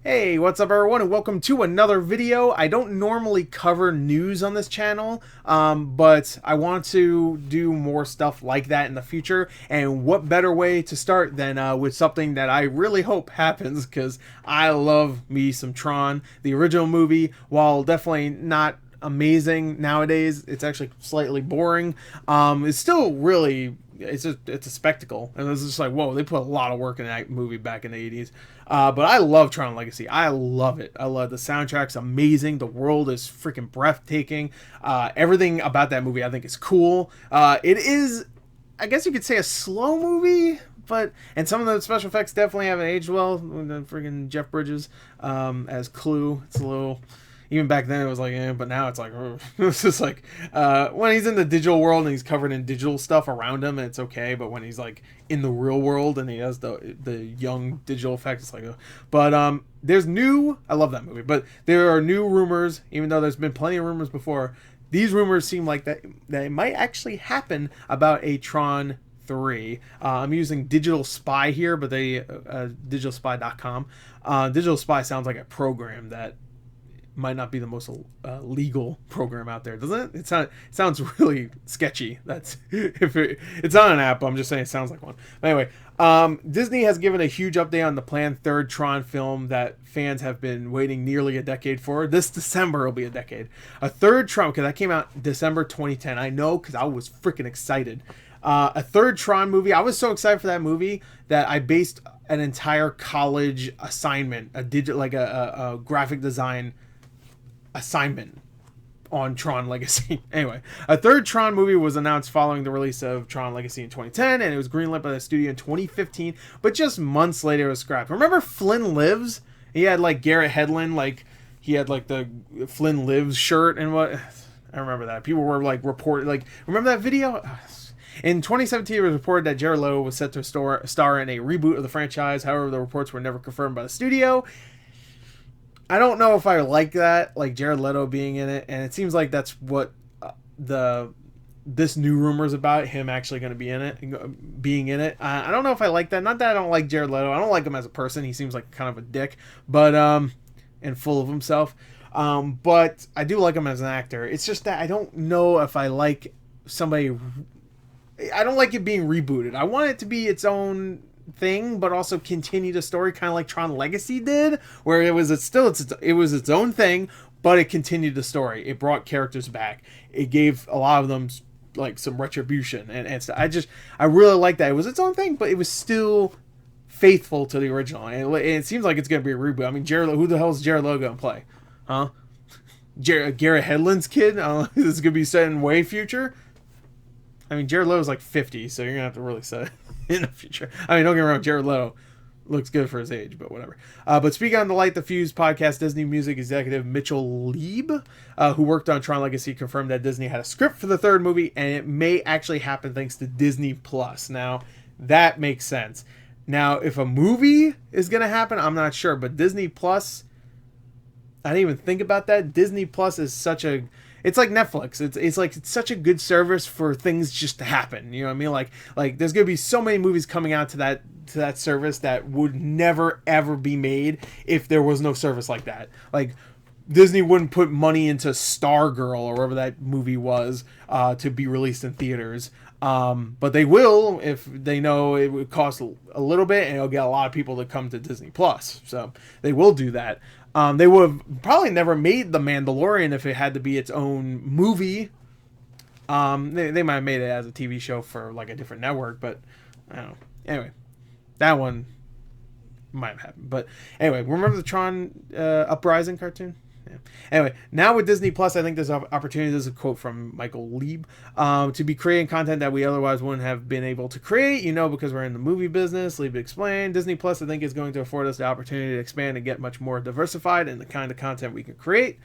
Hey, what's up everyone, and welcome to another video. I don't normally cover news on this channel, but I want to do more stuff like that in the future, and what better way to start than with something that I really hope happens, because I love me some Tron. The original movie, while definitely not amazing nowadays, it's actually slightly boring. It's still really... it's a spectacle, and it's just like, whoa, they put a lot of work in that movie back in the 80s. But I love Tron Legacy. I love it. I love the soundtrack's amazing. The world is freaking breathtaking. Everything about that movie I think is cool. It is, I guess you could say, a slow movie, and some of the special effects definitely haven't aged well. The freaking Jeff Bridges as Clue, it's a little... even back then it was like, but now it's like, it's just like, when he's in the digital world and he's covered in digital stuff around him, it's okay. But when he's like in the real world and he has the young digital effects, it's like, there's new, I love that movie, but there are new rumors, even though there's been plenty of rumors before. These rumors seem like that it might actually happen about a Tron 3. I'm using Digital Spy here, but they, digitalspy.com. Digital Spy sounds like a program that might not be the most legal program out there, doesn't it? It sounds really sketchy. That's if it's not an app. I'm just saying it sounds like one. But anyway, Disney has given a huge update on the planned third Tron film that fans have been waiting nearly a decade for. This December will be a decade. A third Tron, because that came out December 2010. I know, because I was freaking excited. A third Tron movie. I was so excited for that movie that I based an entire college assignment, a graphic design assignment on Tron Legacy. Anyway, a third Tron movie was announced following the release of Tron Legacy in 2010, and it was greenlit by the studio in 2015, but just months later it was scrapped. Remember Flynn Lives? He had like Garrett Hedlund, like he had like the Flynn Lives shirt and what. I remember that. People were like reporting, like, remember that video? In 2017, it was reported that Jared Leto was set to star in a reboot of the franchise. However, the reports were never confirmed by the studio. I don't know if I like that, like Jared Leto being in it, and it seems like that's what this new rumor is about, him actually going to be in it, being in it. I don't know if I like that. Not that I don't like Jared Leto. I don't like him as a person. He seems like kind of a dick, but and full of himself. But I do like him as an actor. It's just that I don't know if I like somebody. I don't like it being rebooted. I want it to be its own thing, but also continue the story, kind of like Tron Legacy did, where it was its own thing, but it continued the story. It brought characters back. It gave a lot of them like some retribution, and I really like that. It was its own thing, but it was still faithful to the original. And it seems like it's gonna be a reboot. I mean, who the hell is Jared Leto gonna play? Huh? Garrett Hedlund's kid? This is gonna be set in way future. I mean, Jared Leto's like 50, so you're gonna have to really set it in the future. I mean, don't get me wrong, Jared Leto looks good for his age, but whatever. But speaking on the Light the Fuse podcast, Disney music executive Mitchell Lieb, who worked on Tron Legacy, confirmed that Disney had a script for the third movie, and it may actually happen thanks to Disney Plus. Now, that makes sense. Now, if a movie is gonna happen, I'm not sure, but Disney Plus, I didn't even think about that. Disney Plus is it's like Netflix. It's such a good service for things just to happen. You know what I mean? Like there's gonna be so many movies coming out to that service that would never ever be made if there was no service like that. Like Disney wouldn't put money into Stargirl or whatever that movie was to be released in theaters. But they will if they know it would cost a little bit and it'll get a lot of people to come to Disney Plus. So they will do that. They would have probably never made The Mandalorian if it had to be its own movie. They might have made it as a TV show for like a different network, but I don't know. Anyway, that one might have happened. But anyway, remember the Tron Uprising cartoon? Yeah. Anyway, now with Disney Plus, I think there's an opportunity. This is a quote from Michael Lieb, to be creating content that we otherwise wouldn't have been able to create, because we're in the movie business. Lieb explained, Disney Plus, I think, is going to afford us the opportunity to expand and get much more diversified in the kind of content we can create.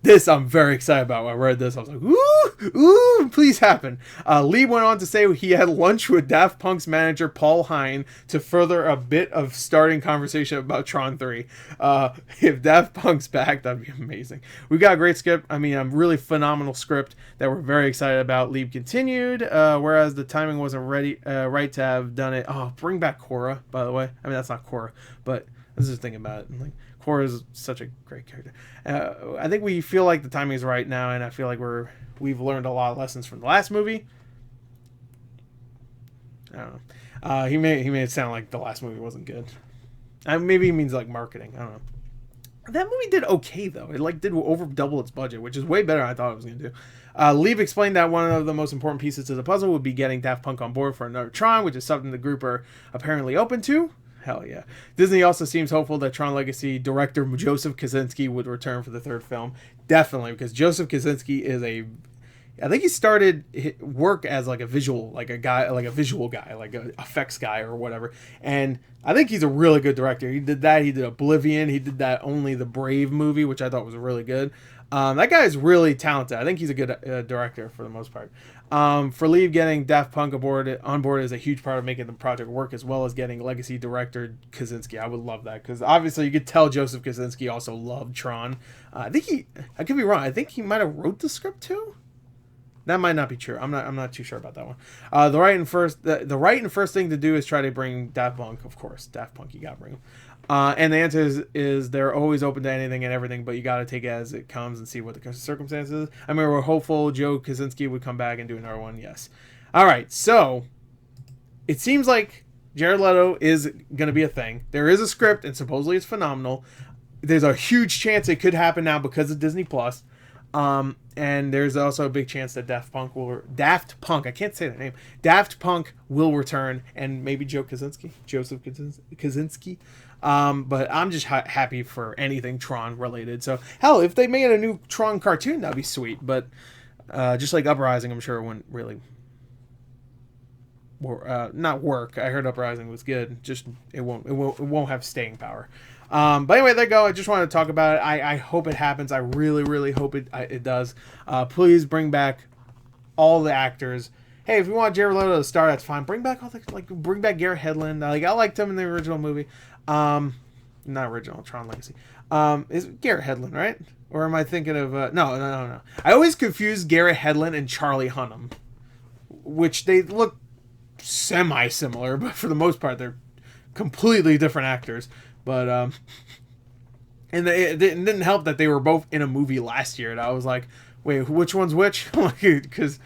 This I'm very excited about. When I read this, I was like, ooh, please happen. Lee went on to say he had lunch with Daft Punk's manager Paul Hine to further a bit of starting conversation about Tron 3. If Daft Punk's back, that'd be amazing. We got a great script. I mean, a really phenomenal script that we're very excited about. Lee continued, whereas the timing wasn't ready, right to have done it. Oh, bring back Korra, by the way. I mean, that's not Korra, but was just thinking about it. And like, Korra is such a great character. I think we feel like the timing is right now, and I feel like we've learned a lot of lessons from the last movie. I don't know. He made it sound like the last movie wasn't good. Maybe he means like marketing. I don't know. That movie did okay though. It like did over double its budget, which is way better than I thought it was gonna do. Leave explained that one of the most important pieces to the puzzle would be getting Daft Punk on board for another Tron, which is something the group are apparently open to. Hell yeah. Disney also seems hopeful that Tron Legacy director Joseph Kosinski would return for the third film. Definitely, because Joseph Kosinski is I think he started work as like a visual guy, like a effects guy or whatever. And I think he's a really good director. He did that. He did Oblivion. He did that Only the Brave movie, which I thought was really good. That guy is really talented. I think he's a good director for the most part. For Leave, getting Daft Punk on board is a huge part of making the project work, as well as getting legacy director Kosinski. I would love that, because obviously you could tell Joseph Kosinski also loved Tron. I could be wrong. I think he might have wrote the script too. That might not be true. I'm not too sure about that one. The right and first thing to do is try to bring Daft Punk, of course. Daft Punk, you gotta bring them. And the answer is they're always open to anything and everything, but you gotta take it as it comes and see what the circumstances. I mean, we're hopeful Joe Kosinski would come back and do another one. Yes. All right. So it seems like Jared Leto is gonna be a thing. There is a script, and supposedly it's phenomenal. There's a huge chance it could happen now because of Disney Plus. And there's also a big chance that Daft Punk, I can't say their name, Daft Punk will return, and maybe Joseph Kosinski. But I'm just happy for anything Tron related. So hell, if they made a new Tron cartoon, that'd be sweet. But just like Uprising, I'm sure it wouldn't really not work. I heard Uprising was good. Just it won't have staying power. But anyway, there you go. I just wanted to talk about it. I hope it happens. I really, really hope it does. Please bring back all the actors. Hey, if you want Jared Leto to star, that's fine. Bring back bring back Garrett Hedlund. I liked him in the original movie. Not original, Tron Legacy. Is Garrett Hedlund, right? Or am I thinking of no. I always confuse Garrett Hedlund and Charlie Hunnam, which they look semi-similar, but for the most part they're completely different actors. But and it didn't help that they were both in a movie last year, and I was like, wait, which one's which? Because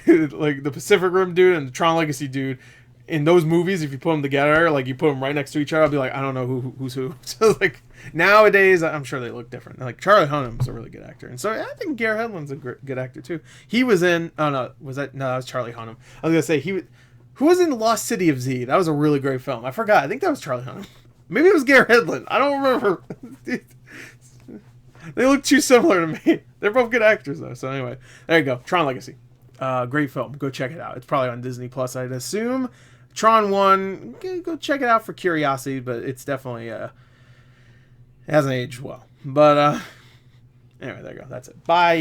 like the Pacific Rim dude and the Tron Legacy dude, in those movies, if you put them together, like you put them right next to each other, I'll be like, I don't know who's who. So like nowadays, I'm sure they look different. Like Charlie Hunnam's a really good actor, and so I think Garrett Hedlund's a good actor too. He was in that was Charlie Hunnam. I was gonna say who was in Lost City of Z? That was a really great film. I forgot. I think that was Charlie Hunnam. Maybe it was Garrett Hedlund. I don't remember. They look too similar to me. They're both good actors, though. So anyway, there you go. Tron Legacy. Great film. Go check it out. It's probably on Disney Plus, I'd assume. Tron 1, go check it out for curiosity, but it's definitely it hasn't aged well. But anyway, there you go. That's it. Bye.